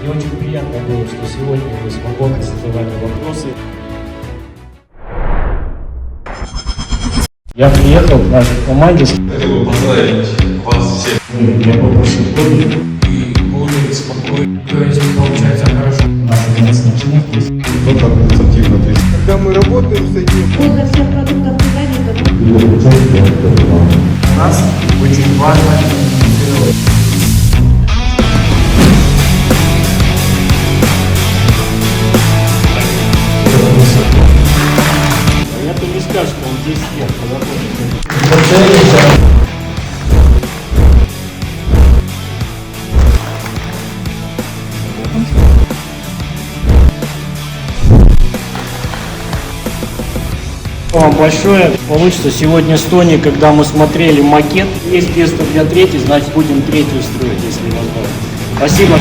Мне очень приятно было, что сегодня вы свободно задавали вопросы. Я приехал к нашей команде. Хотел бы поздравить вас всех. Я попросил помнить. И будет спокойно. То есть получается хорошо. У нас 11 начинает. Кто-то административно ответственный. Когда мы работаем с этим, Полка всех продуктов питания готова. У нас очень важно. Это не скажешь, что он 10 лет работает. Вам большое. Получится сегодня с Тони, когда мы смотрели макет. Есть место для третьей, значит будем третью строить, если возможно. Спасибо.